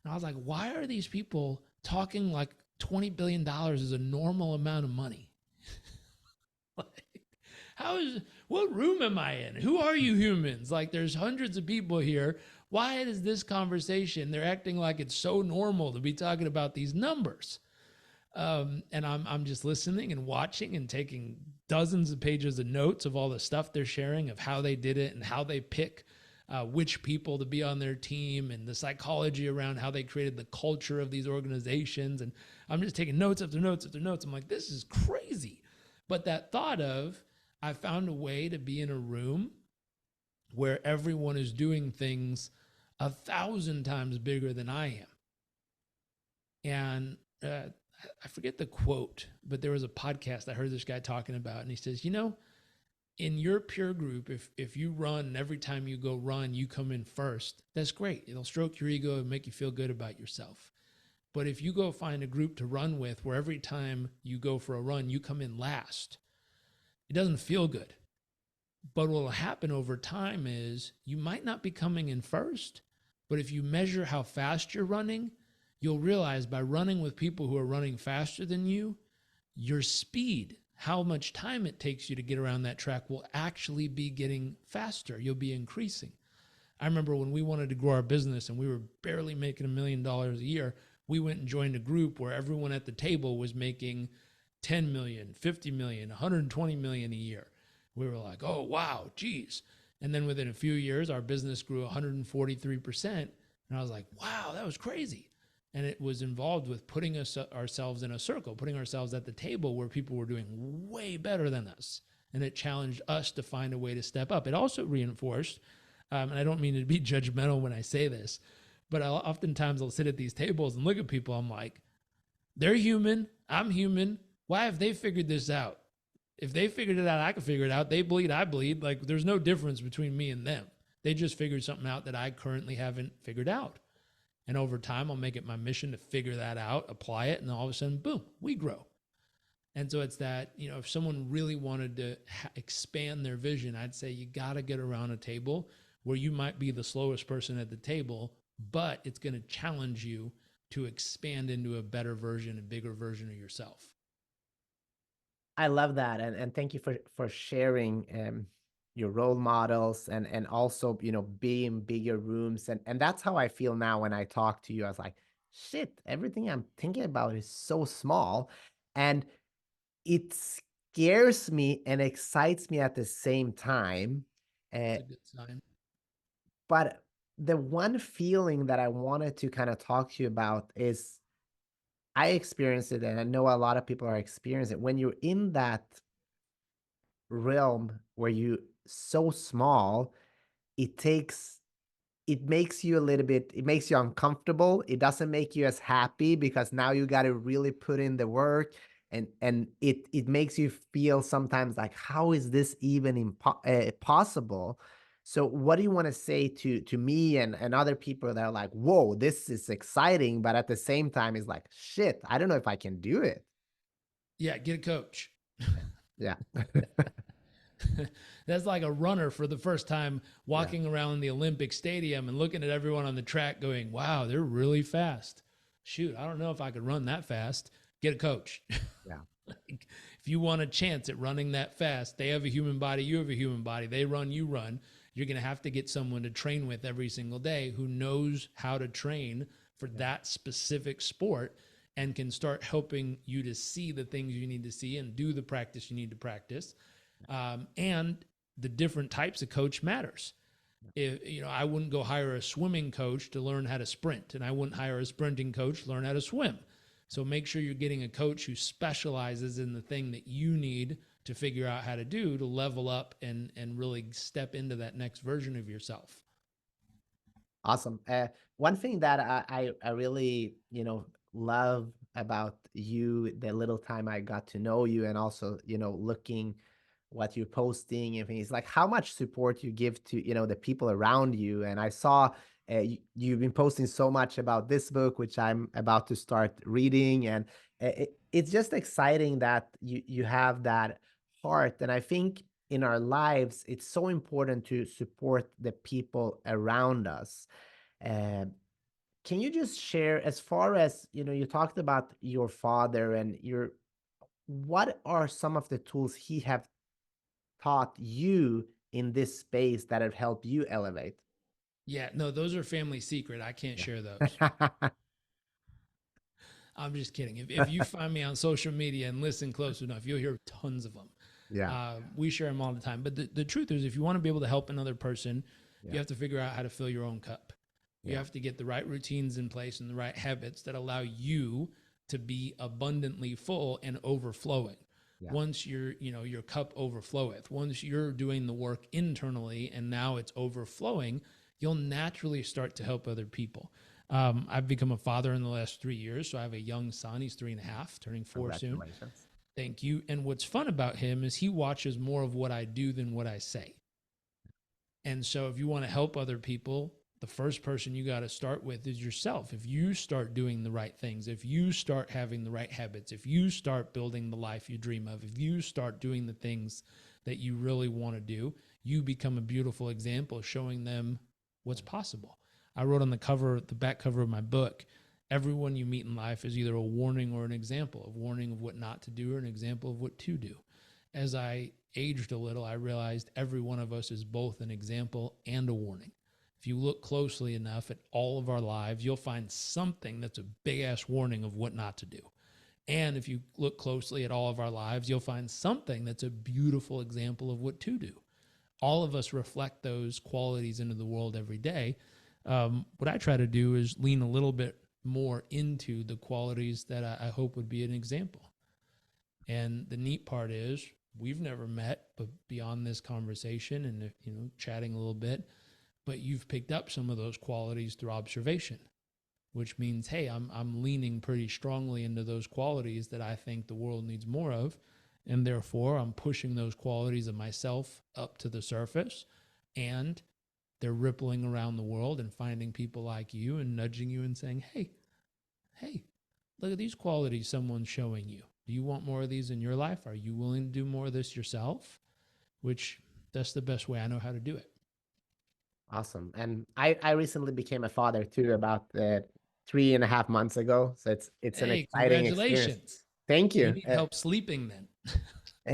And I was like, why are these people talking like $20 billion is a normal amount of money? What room am I in? Who are you humans? Like, there's hundreds of people here. Why is this conversation, they're acting like it's so normal to be talking about these numbers? And I'm just listening and watching and taking dozens of pages of notes of all the stuff they're sharing, of how they did it and how they pick which people to be on their team, and the psychology around how they created the culture of these organizations. And I'm just taking notes after notes after notes. I'm like, this is crazy. But that thought of, I found a way to be in a room where everyone is doing things 1,000 times bigger than I am. And I forget the quote, but there was a podcast I heard this guy talking about, and he says, in your peer group, if you run and every time you go run, you come in first, that's great. It'll stroke your ego and make you feel good about yourself. But if you go find a group to run with where every time you go for a run, you come in last, it doesn't feel good. But what will happen over time is you might not be coming in first, but if you measure how fast you're running, you'll realize by running with people who are running faster than you, your speed, how much time it takes you to get around that track, will actually be getting faster. You'll be increasing. I remember when we wanted to grow our business and we were barely making $1 million a year, we went and joined a group where everyone at the table was making 10 million, 50 million, 120 million a year. We were like, oh, wow, geez. And then within a few years, our business grew 143%. And I was like, wow, that was crazy. And it was involved with putting ourselves in a circle, putting ourselves at the table where people were doing way better than us. And it challenged us to find a way to step up. It also reinforced, and I don't mean to be judgmental when I say this, but oftentimes I'll sit at these tables and look at people. I'm like, they're human. I'm human. Why have they figured this out? If they figured it out, I can figure it out. They bleed, I bleed. Like, there's no difference between me and them. They just figured something out that I currently haven't figured out. And over time, I'll make it my mission to figure that out, apply it, and all of a sudden, boom, we grow. And so it's that, if someone really wanted to expand their vision, I'd say you got to get around a table where you might be the slowest person at the table, but it's going to challenge you to expand into a better version, a bigger version of yourself. I love that, and thank you for sharing your role models, and also be in bigger rooms, and that's how I feel now when I talk to you. I was like, shit, everything I'm thinking about is so small, and it scares me and excites me at the same time. Uh, It's a good sign. but the one feeling that I wanted to kind of talk to you about is I experienced it, and I know a lot of people are experiencing it. When you're in that realm where you so small, it takes it makes you a little bit, it makes you uncomfortable. It doesn't make you as happy because now you got to really put in the work, and it makes you feel sometimes like, how is this even possible? So what do you want to say to me and other people that are like, whoa, this is exciting, but at the same time is like, shit, I don't know if I can do it. Yeah, get a coach. Yeah. That's like a runner for the first time Yeah. walking around the Olympic Stadium and looking at everyone on the track going, wow, they're really fast. Shoot, I don't know if I could run that fast. Get a coach. Yeah. Like, if you want a chance at running that fast, they have a human body, you have a human body, they run, you run. You're going to have to get someone to train with every single day who knows how to train for Yeah. that specific sport and can start helping you to see the things you need to see and do the practice you need to practice. And the different types of coach matters. If, I wouldn't go hire a swimming coach to learn how to sprint, and I wouldn't hire a sprinting coach to learn how to swim. So make sure you're getting a coach who specializes in the thing that you need to figure out how to do to level up and really step into that next version of yourself. Awesome. One thing that I really, love about you, the little time I got to know you, and also, looking what you're posting and things, like how much support you give to, the people around you. And I saw you've been posting so much about this book, which I'm about to start reading. And it's just exciting that you have that heart. And I think in our lives, it's so important to support the people around us. uh, can you just share, as far as you talked about your father and what are some of the tools he have taught you in this space that have helped you elevate? Yeah, no, those are family secret. I can't share those. Yeah. I'm just kidding. If you find me on social media and listen close enough, you'll hear tons of them. Yeah. We share them all the time. But the truth is, if you want to be able to help another person, you Yeah. have to figure out how to fill your own cup. You Yeah. have to get the right routines in place and the right habits that allow you to be abundantly full and overflowing. Yeah. Once your cup overfloweth, once you're doing the work internally and now it's overflowing, you'll naturally start to help other people. I've become a father in the last 3 years. So I have a young son. He's 3.5, turning 4 soon. Congratulations. Thank you. And what's fun about him is he watches more of what I do than what I say. And so if you want to help other people, the first person you got to start with is yourself. If you start doing the right things, if you start having the right habits, if you start building the life you dream of, if you start doing the things that you really want to do, you become a beautiful example showing them what's possible. I wrote on the back cover of my book, everyone you meet in life is either a warning or an example, a warning of what not to do or an example of what to do. As I aged a little, I realized every one of us is both an example and a warning. If you look closely enough at all of our lives, you'll find something that's a big ass warning of what not to do. And if you look closely at all of our lives, you'll find something that's a beautiful example of what to do. All of us reflect those qualities into the world every day. What I try to do is lean a little bit more into the qualities that I hope would be an example. And the neat part is we've never met, but beyond this conversation and chatting a little bit, but you've picked up some of those qualities through observation, which means, hey, I'm leaning pretty strongly into those qualities that I think the world needs more of, and therefore I'm pushing those qualities of myself up to the surface, and they're rippling around the world and finding people like you and nudging you and saying, hey, look at these qualities someone's showing you. Do you want more of these in your life? Are you willing to do more of this yourself? Which that's the best way I know how to do it. Awesome. And I recently became a father too, about 3.5 months ago. So it's an Hey, exciting experience. congratulations. Thank You you. need help sleeping then.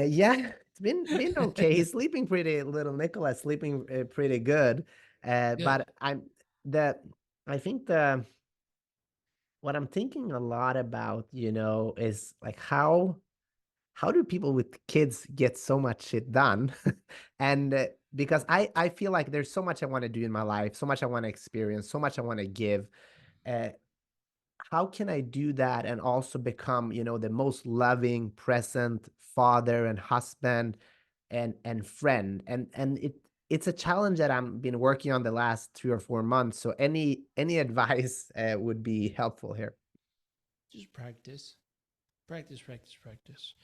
Yeah, it's been okay. He's sleeping pretty. Little Nicholas sleeping pretty good. Good. But the I think the what I'm thinking a lot about, is like how do people with kids get so much shit done? And because I feel like there's so much I want to do in my life, so much I want to experience, so much I want to give. Uh, how can I do that and also become, the most loving, present father and husband and friend? And it's a challenge that I've been working on the last 3 or 4 months. So any advice would be helpful here. Just practice. Practice, practice, practice.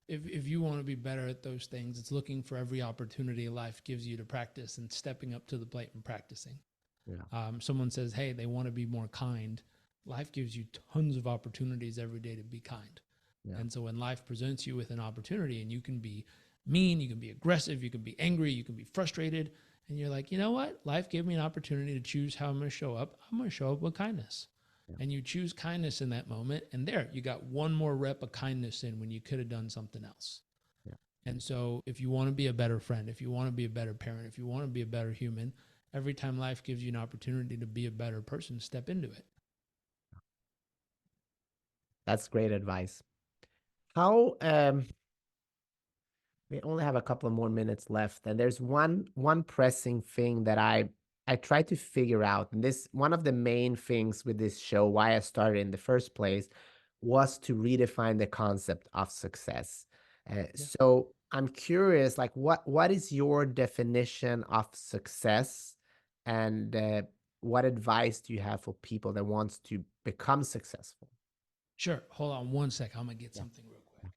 If you want to be better at those things, it's looking for every opportunity life gives you to practice and stepping up to the plate and practicing. Yeah, Someone says, hey, they want to be more kind. Life gives you tons of opportunities every day to be kind. yeah, And so when life presents you with an opportunity and you can be mean, you can be aggressive, you can be angry, you can be frustrated, and you're like, you know what? Life gave me an opportunity to choose how I'm going to show up. I'm going to show up with kindness. yeah, And you choose kindness in that moment. And there, you got one more rep of kindness in when you could have done something else. yeah. And so, if you want to be a better friend, if you want to be a better parent, if you want to be a better human, every time life gives you an opportunity to be a better person, step into it. That's great advice. How We only have a couple of more minutes left, and there's one pressing thing that I try to figure out. And this one of the main things with this show, why I started in the first place, was to redefine the concept of success. Yeah. So I'm curious, like what is your definition of success, and what advice do you have for people that wants to become successful? Sure. Hold on one sec. I'm going to get Yeah. something real quick.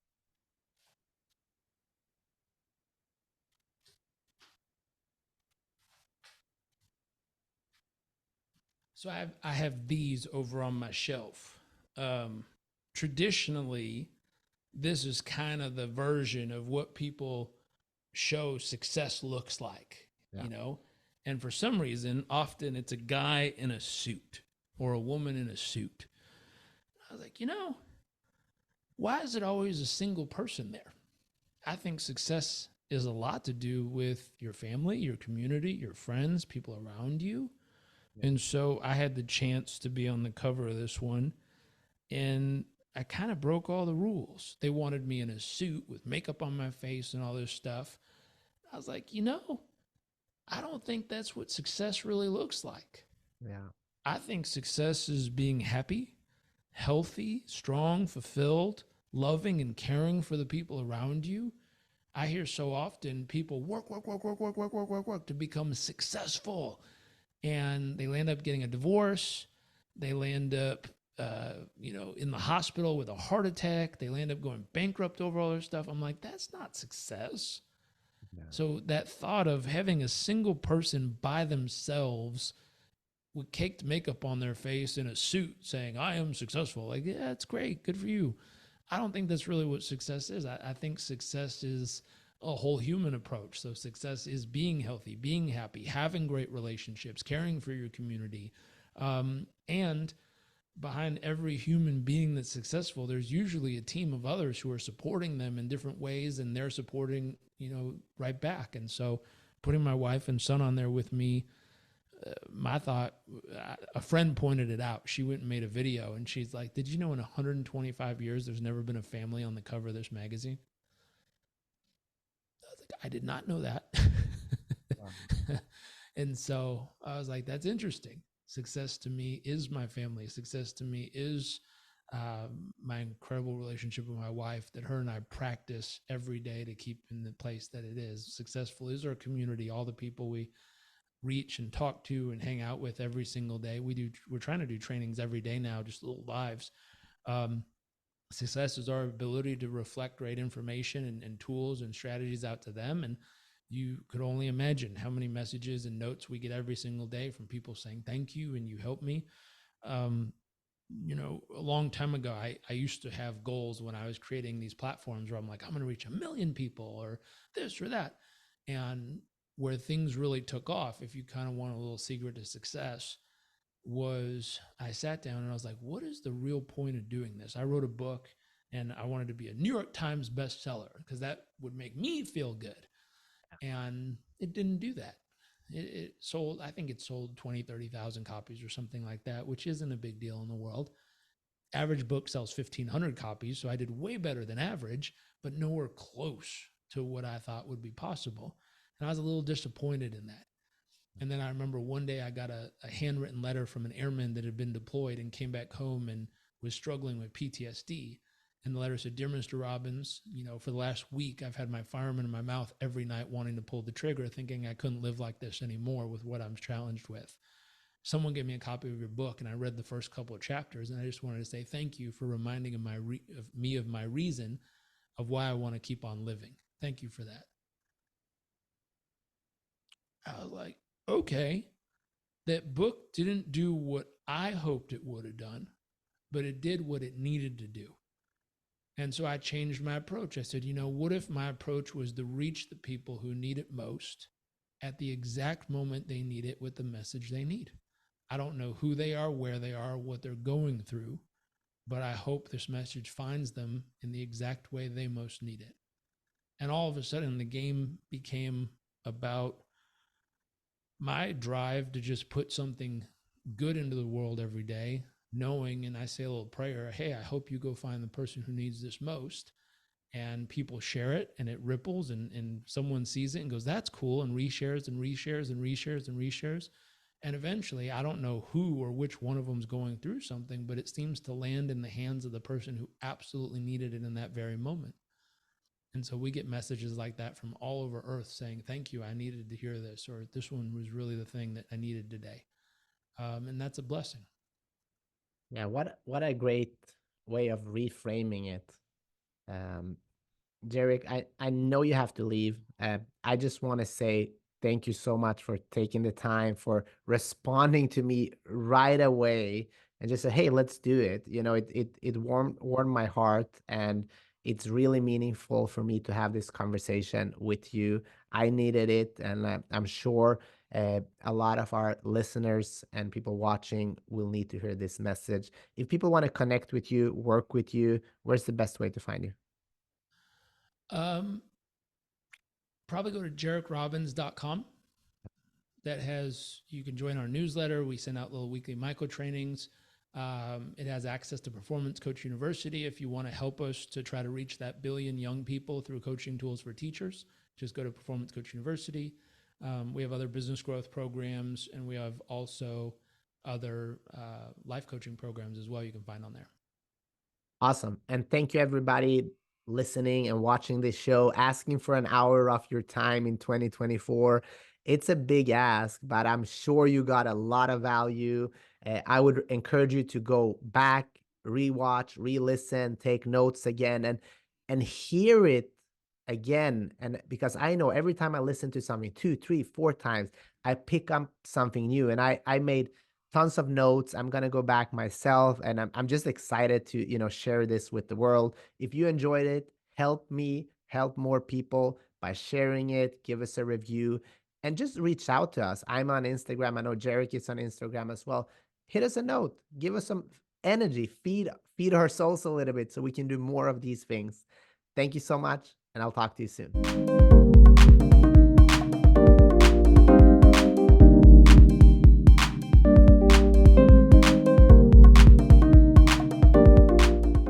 So I have these over on my shelf. Um, Traditionally, this is kind of the version of what people show success looks like, Yeah. you know? And for some reason, often it's a guy in a suit or a woman in a suit. I was like, why is it always a single person there? I think success is a lot to do with your family, your community, your friends, people around you. Yeah. And so I had the chance to be on the cover of this one, and I kind of broke all the rules. They wanted me in a suit with makeup on my face and all this stuff. I was like, I don't think that's what success really looks like. Yeah. I think success is being happy, healthy, strong, fulfilled, loving, and caring for the people around you. I hear so often people work, work, work, work, work, work, work, work, work to become successful. And they land up getting a divorce. They land up, in the hospital with a heart attack. They land up going bankrupt over all their stuff. I'm like, that's not success. Yeah. So that thought of having a single person by themselves with caked makeup on their face in a suit saying, I am successful. Like, yeah, that's great. Good for you. I don't think that's really what success is. I think success is a whole human approach. So success is being healthy, being happy, having great relationships, caring for your community. And behind every human being that's successful, there's usually a team of others who are supporting them in different ways, and they're supporting, right back. And so putting my wife and son on there with me, my thought, a friend pointed it out. She went and made a video, and she's like, did you know in 125 years there's never been a family on the cover of this magazine? I was like, I did not know that. Wow. And so I was like, that's interesting. Success to me is my family. Success to me is my incredible relationship with my wife that her and I practice every day to keep in the place that it is. Successful is our community, all the people we reach and talk to and hang out with every single day. We're trying to do trainings every day now, just little lives. Um, Success is our ability to reflect great information and tools and strategies out to them. And you could only imagine how many messages and notes we get every single day from people saying thank you and you helped me. Um, a long time ago, I used to have goals when I was creating these platforms where I'm like, I'm going to reach 1 million people or this or that. And where things really took off, if you kind of want a little secret to success, was I sat down and I was like, what is the real point of doing this? I wrote a book and I wanted to be a New York Times bestseller because that would make me feel good. And it didn't do that. It sold, I think it sold 20, 30,000 copies or something like that, which isn't a big deal in the world. Average book sells 1,500 copies. So I did way better than average, but nowhere close to what I thought would be possible. And I was a little disappointed in that. And then I remember one day I got a handwritten letter from an airman that had been deployed and came back home and was struggling with PTSD. And the letter said, Dear Mr. Robbins, for the last week, I've had my fireman in my mouth every night wanting to pull the trigger, thinking I couldn't live like this anymore with what I'm challenged with. Someone gave me a copy of your book and I read the first couple of chapters. And I just wanted to say thank you for reminding me of my reason of why I want to keep on living. Thank you for that. I was like, okay, that book didn't do what I hoped it would have done, but it did what it needed to do. And so I changed my approach. I said, what if my approach was to reach the people who need it most at the exact moment they need it with the message they need? I don't know who they are, where they are, what they're going through, but I hope this message finds them in the exact way they most need it. And all of a sudden, the game became about my drive to just put something good into the world every day, knowing, and I say a little prayer, hey, I hope you go find the person who needs this most. And people share it and it ripples and someone sees it and goes, that's cool, and reshares and reshares and reshares and reshares. And eventually, I don't know who or which one of them is going through something, but it seems to land in the hands of the person who absolutely needed it in that very moment. And so we get messages like that from all over Earth saying, thank you, I needed to hear this, or this one was really the thing that I needed today. And that's a blessing. Yeah, what a great way of reframing it. Um, Jairek, I know you have to leave. I just want to say thank you so much for taking the time, for responding to me right away, and just say, "Hey, let's do it." It warmed my heart, and it's really meaningful for me to have this conversation with you. I needed it, and I'm sure a lot of our listeners and people watching will need to hear this message. If people want to connect with you, work with you, where's the best way to find you? Um, Probably go to jarekrobbins.com. That has, you can join our newsletter. We send out little weekly micro trainings. It has access to Performance Coach University. If you want to help us to try to reach that billion young people through coaching tools for teachers, just go to Performance Coach University. We have other business growth programs, and we have also other life coaching programs as well you can find on there. Awesome. And thank you, everybody listening and watching this show, asking for an hour of your time in 2024. It's a big ask, but I'm sure you got a lot of value. I would encourage you to go back, rewatch, re-listen, take notes again, and hear it again. And because I know every time I listen to something two, three, four times, I pick up something new. And I made tons of notes. I'm gonna go back myself, and I'm just excited to share this with the world. If you enjoyed it, help me help more people by sharing it. Give us a review, and just reach out to us. I'm on Instagram. I know Jairek is on Instagram as well. Hit us a note. Give us some energy. Feed our souls a little bit so we can do more of these things. Thank you so much, and I'll talk to you soon.